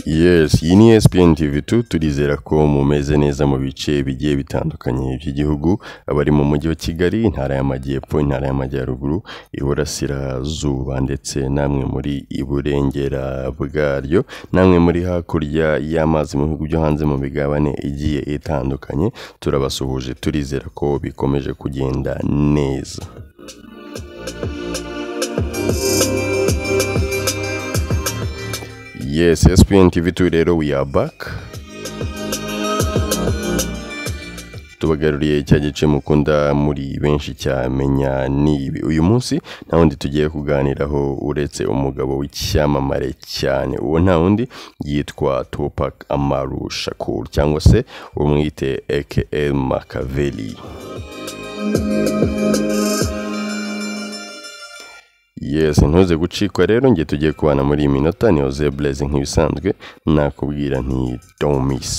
Yes, iyi ni ESPN TV2 turizera ko mumeze neza mu bice bigiye bitandukanye by'igihugu, abari mu mujyi wa Kigali, intara y'Amajyepfo, intara y'Amajyaruguru, Iburasirazuba ndetse namwe muri Iburengera bwaryo, namwe muri hakurya y'amazi mu bihugu byo hanze mu migabane igiye itandukanye, turabasuhuje turizera ko bikomeje kugenda neza. Yes, ESPN TV2 rero we are back. Tubagaruriye cya gice mukunda muri benshi cyamenya nibi. Uyu munsi nta wundi tugiye kuganiraho uretse umugabo w'icyamamare cyane. Uwo nta wundi yitwa Tupac Amaru Shakur cyangwa se umwite aka Machiavelli. Yes, ntuze gucikwa rero ngiye tugiye kubana muri iyi minota ni Oze Blaze nk'ibisanzwe nakubwira nti don't miss.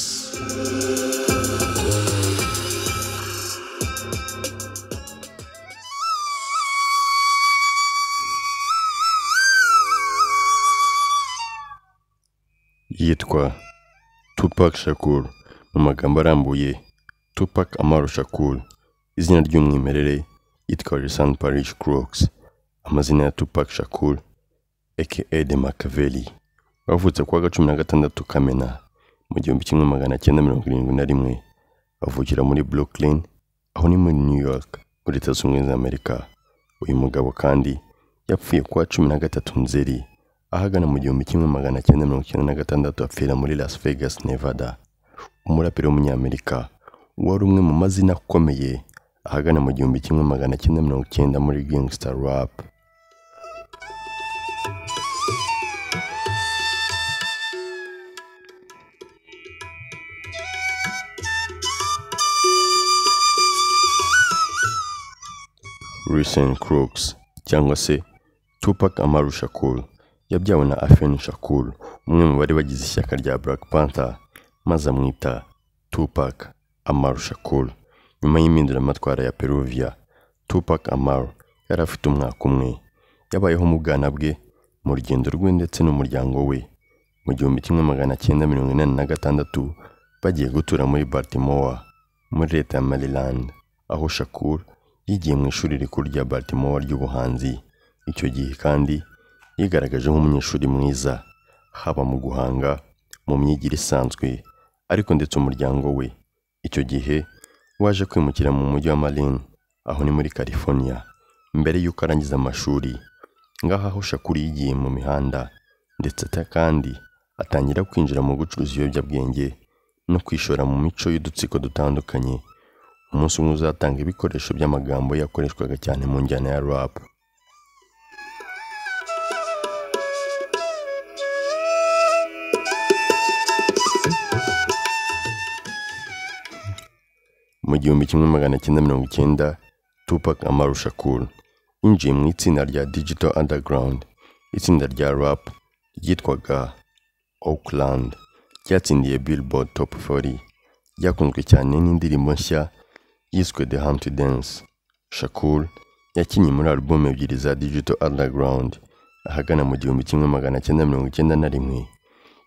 Yitwa Tupac Shakur, mu magambo arambuye Tupac Amaru Shakur, izina ry'umwimerere yitwa Lisan Parish Crooks. Amazina ya Tupac Shakur aka The Machiavelli, wavutse kuwa 16 Kamena mu 1971, avukira muri Brooklyn aho ni muri New York muri Leta Zunze Ubumwe za Amerika. Uyu mugabo kandi yapfuye kuwa 13 Nzeri ahagana mu 1996 apfira muri Las Vegas, Nevada. Umuraperi w'umunyamerika wari umwe mu mazina akomeye ahagana mu 1990 muri gangster rap. Lisan Crooks cyangwa se Tupac Amaru Shakur yabyawe na Afeni Shakur, umwe mu bari bagize ishyaka rya Black Panther, maze amwita Tupac Amaru Shakur. Nyuma y'impinduramatwara ya Peruvia, Tupac Amaru yari afite umwaka umwe. Yabayeho mu bwana bwe mu rugendo rwe ndetse n'umuryango we. Mu 1986 bagiye gutura muri Baltimore muri leta ya Maryland, aho Shakur yigiye mu ishuri rikuru rya Baltimore ry'ubuhanzi. Icyo gihe kandi yigaragaje nk'umunyeshuri mwiza, haba mu guhanga, mu myigire isanzwe, ariko ndetse umuryango we icyo gihe waje kwimukira mu mujyi wa Marin, aho ni muri California, mbere y'uko arangiza amashuri. Ngaha aho Shakur yigiye mu mihanda ndetse kandi atangira kwinjira mu gucuruza ibiyobyabwenge no kwishora mu mico y'udutsiko dutandukanye. Umunsi umwe uzatanga ibikoresho by'amagambo yakoreshwaga cyane mu njyana ya rap. Mu 1990 Tupac Amaru Shakur yinjiye mu itsinda rya Digital Underground, itsinda rya rap ryitwaga Oakland, ryatsindiye Billboard Top 40, ryakunzwe cyane n'indirimbo nshya yiswe The Humpty Dance. Shakur yakinnye muri album ebyiri za Digital Underground ahagana mu 1991.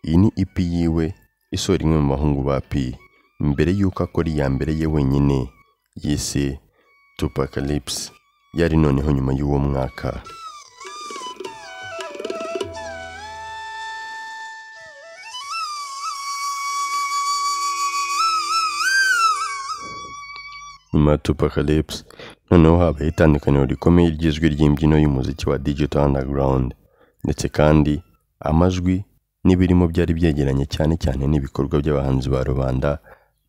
Iyi ni EP yiwe isohora imwe mu bahungu ba P, mbere y'uko akora iya mbere ye wenyine yise Tupacalypse, yari noneho nyuma y'uwo mwaka. Nyuma ya Tupacalypse noneho habaye itandukaniro rikomeye ry'ijwi ry'imbyino y'umuziki wa Digital Underground, ndetse kandi amajwi n'ibirimo byari byegeranye cyane cyane n'ibikorwa by'abahanzi ba rubanda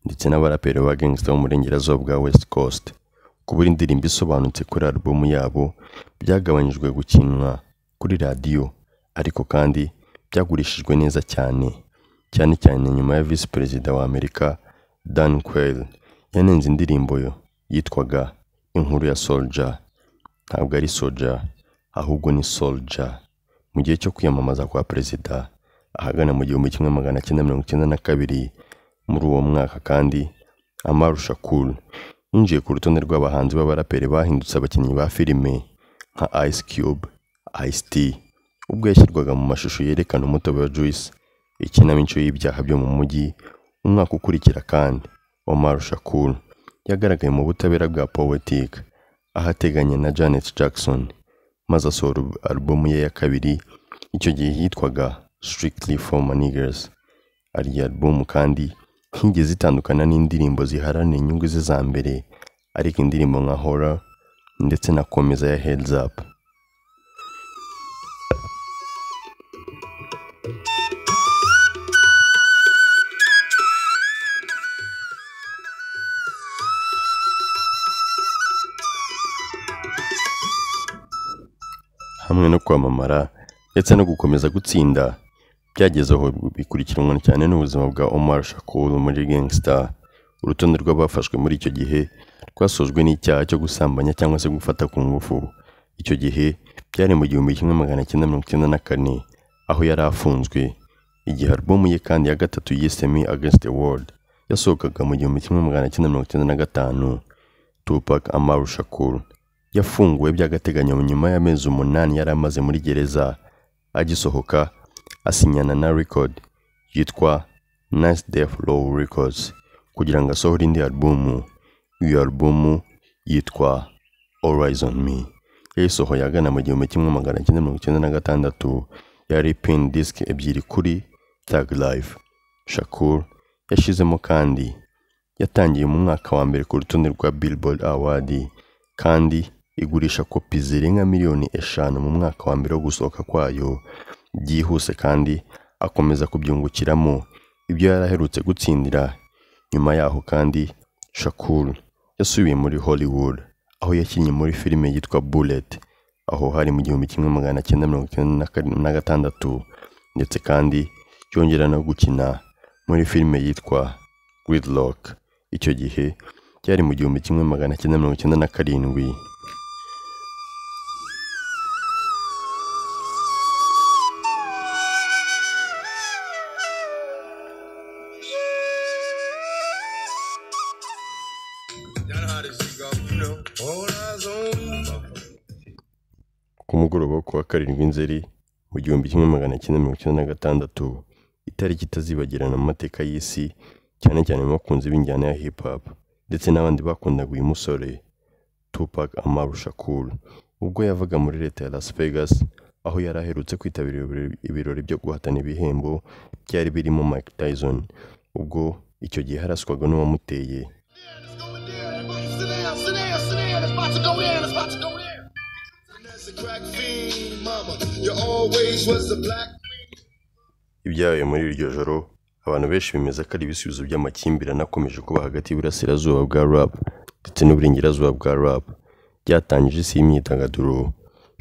ndetse n'abaraperi ba gangster bo mu burengerazuba bwa West Coast. Kubura indirimbo isobanutse kuri album yabo byagabanyijwe gukinwa kuri radio, ariko kandi byagurishijwe neza cyane cyane nyuma ya Vice Perezida wa Amerika Dan Quayle yanenze indirimbo yo yitwaga Inkuru ya Soldier. Ntabwo ari Soldier ahubwo ni Soldier. Mu gihe cyo kwiyamamaza kwa perezida ahagana mu 1992, muri uwo mwaka kandi Amaru Shakur yinjiye ku rutonde rw'abahanzi b'abaraperi bahindutse abakinnyi ba filime nka Ice Cube, Ice-T, ubwo yashyirwaga mu mashusho yerekana umutobe wa Juice, ikinamico y'ibyaha byo mu mujyi. Umwaka ukurikira kandi Omar Shakur yagaragaye mu butabera bwa Poetic aho ateganya na Janet Jackson, maze asohora alubumu ye ya kabiri, icyo gihe yitwaga Strictly for My Niggas. Ari alubumu kandi ntigeze itandukana n'indirimbo ziharanira inyungu ze za mbere, ariko indirimbo nka Horror ndetse na Komeza ya Heads Up. Hamwe no kwamamara ndetse no gukomeza gutsinda, byageze aho bikurikiranwa cyane n'ubuzima bwa Omar Shakur muri Gangsta. Urutonde rw'abafashwe muri icyo gihe rwasojwe n'icyaha cyo gusambanya cyangwa se gufata ku ngufu. Icyo gihe byari mu 1994 aho yari afunzwe. Igihe alubumu ye kandi ya gatatu yise Me Against the World yasohokaga mu 1995, Tupac Amaru Shakur yafunguwe by'agateganyo nyuma y'amezi 8 yari amaze muri gereza. Agisohoka asinyana na record yitwa Nice Death Row Records kugira ngo asohore indi alubumu. Iyo alubumu yitwa All Eyes on Me yayisohoye agana mu 1996, yari pin disc ebyiri kuri Tag Life. Shakur yashizemo kandi yatangiye mu mwaka wa mbere ku rutonde rwa Billboard Award kandi igurisha kopi zirenga miliyoni 5 mu mwaka wa mbere wo gusohoka kwayo byihuse, kandi akomeza kubyungukiramo ibyo yaraherutse gutsindira. Nyuma yaho kandi Shakur yasubiye muri Hollywood aho yakinnye muri filime yitwa Bullet, aho hari mu 1996, ndetse kandi yongera no gukina muri filime yitwa Gridlock. Icyo gihe cyari mu 1997. Ku mugoroba wo kuwa 7 Nzeri mu 1996, itariki itazibagirana mu mateka y'isi, cyane cyane mu bakunzi b'injyana ya hip hop ndetse n'abandi bakundaga uyu musore Tupac Amaru Shakur, ubwo yavaga muri leta ya Las Vegas aho yari aherutse kwitabira ibirori byo guhatana ibihembo byari birimo Mike Tyson, ubwo icyo gihe haraswaga n'uwamuteye. Ibyabaye muri iryo joro abantu benshi bemeza ko ari ibisubizo by'amakimbirane akomeje kuba hagati y'Iburasirazuba bwa rap ndetse n'Uburengerazuba bwa rap byatangije isi y'imyidagaduro.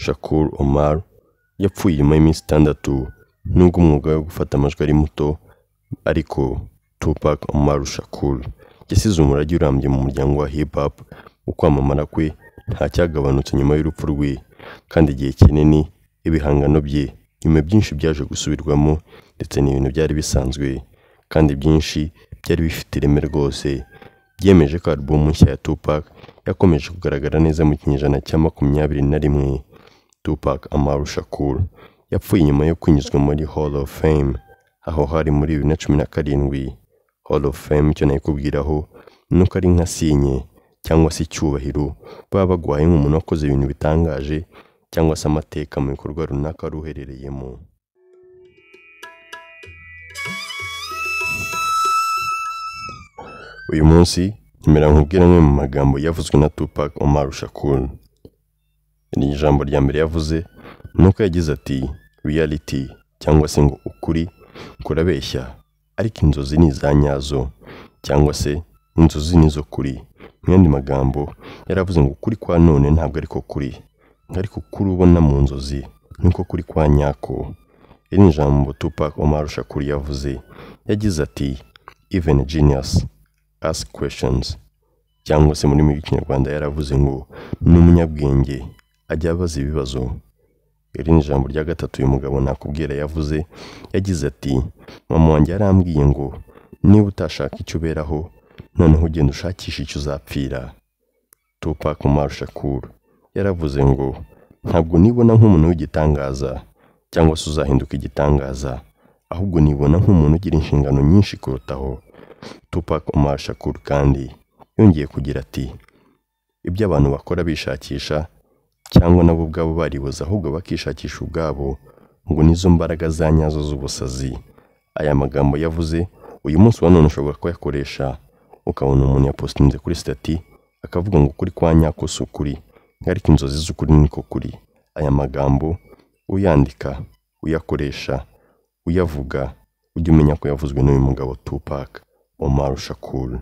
Shakur Omar yapfuye nyuma y'iminsi 6 nubwo umwuga wo gufata amajwi ari muto, ariko Tupac Amaru Shakur yasize umurage urambye mu muryango wa hip hop. Ukwamamara kwe nta cyagabanutse nyuma y'urupfu rwe, kandi igihe kinini ibihangano bye nyuma byinshi byaje gusubirwamo, ndetse n'ibintu byari bisanzwe kandi byinshi byari bifite ireme rwose. Byemeje ko alubumu nshya ya Tupac yakomeje kugaragara neza mu kinyejana cya 21. Tupac Amaru Shakur yapfuye nyuma yo kwinjizwa muri Hall of Fame aho hari muri 2017. Hall of Fame icyo nayikubwiraho nuko ari nka sinye cyangwa se icyubahiro baba bagwaye nk'umuntu wakoze ibintu bitangaje cyangwa se amateka mu bikorwa runaka ruherereyemo. Uyu munsi nimera nkubwira amwe mu magambo yavuzwe na Tupac Amaru Shakur. Ni ijambo rya mbere yavuze nuko yagize ati reality cyangwa se ngo ukuri kurabeshya, ariko inzozi ni za nyazo, cyangwa se inzozi nizo kuri. Mu yandi magambo yaravuze ngo ukuri kwa none ntabwo ariko kuri, ariko kuri ubona mu nzozi niko kuri kwa nyako. Iri ni ijambo Tupac Amaru Shakur yavuze. Yagize ati even a genius ask questions, cyangwa se muri Kinyarwanda yaravuze ngo n'umunyabwenge ajya abaza ibibazo. Iri ni ijambo rya gatatu uyu mugabo nakubwira yavuze. Yagize ati mama wanjye yarambwiye ngo niba utashaka icyo uberaho, noneho ugenda ushakisha icyo uzapfira. Tupac Umar Shakur yaravuze ngo ntabwo nibona nk'umuntu w'igitangaza cyangwa se uzahinduka igitangaza, ahubwo nibona nk'umuntu ugira inshingano nyinshi kurutaho. Tupac Umar Shakur kandi yongeye kugira ati ibyo abantu bakora bishakisha cyangwa nabo ubwabo baribuza ahubwo bakishakisha ubwabo ngo nizo mbaraga za nyazo z'ubusazi. Aya magambo yavuze uyu munsi wa none ushobora kuyakoresha ukabona umuntu yapostinze kuri stati akavuga ngo kuri kwa nyako si ukuri, ariko inzozi z'ukuri niko kuri. Aya magambo uyandika, uyakoresha, uyavuga, ujye umenya ko yavuzwe n'uyu mugabo Tupac Umar Shakur.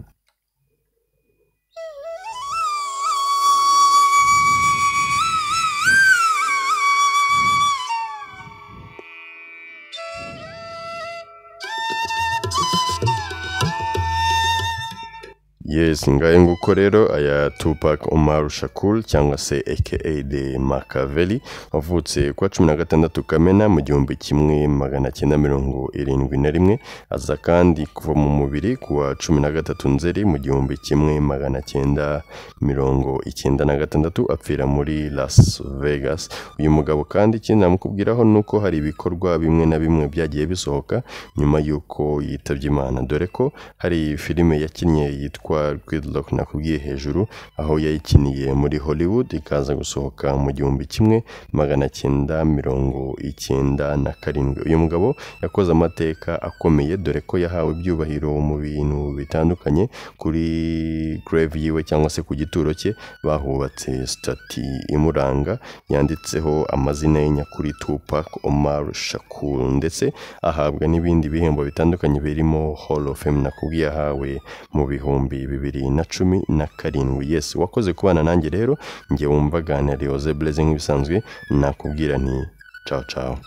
Yes, ngaye nguko rero aya Tupac Umar Shakur cyangwa se aka The Machiavelli wavutse kwa 16 Kamena mu 1971, aza kandi kuva mu mubiri kuwa 13 Nzeri mu 1996 apfira muri Las Vegas. Uyu mugabo kandi ikindi namukubwiraho nuko hari ibikorwa bimwe na bimwe byagiye bisohoka nyuma yuko yitabye Imana, dore ko hari filime yakinnye yitwa Gridlock nakubwiye hejuru, aho yayikiniye muri Hollywood ikaza gusohoka mu 1997. Uyu mugabo yakoze amateka akomeye, dore ko yahawe ibyubahiro mu bintu bitandukanye. Kuri grave yiwe cyangwa se ku gituro cye bahubatse stati imuranga yanditseho amazina ye nyakuri Tupac Umar Shakur, ndetse ahabwa n'ibindi bihembo bitandukanye birimo Hall of Fame nakubwiye ahawe mu 2017. Yes, wakoze kubana nanjye rero, ngiye wumva ganira Jose Blaze nk'ibisanzwe, nakubwira nti ciao ciao.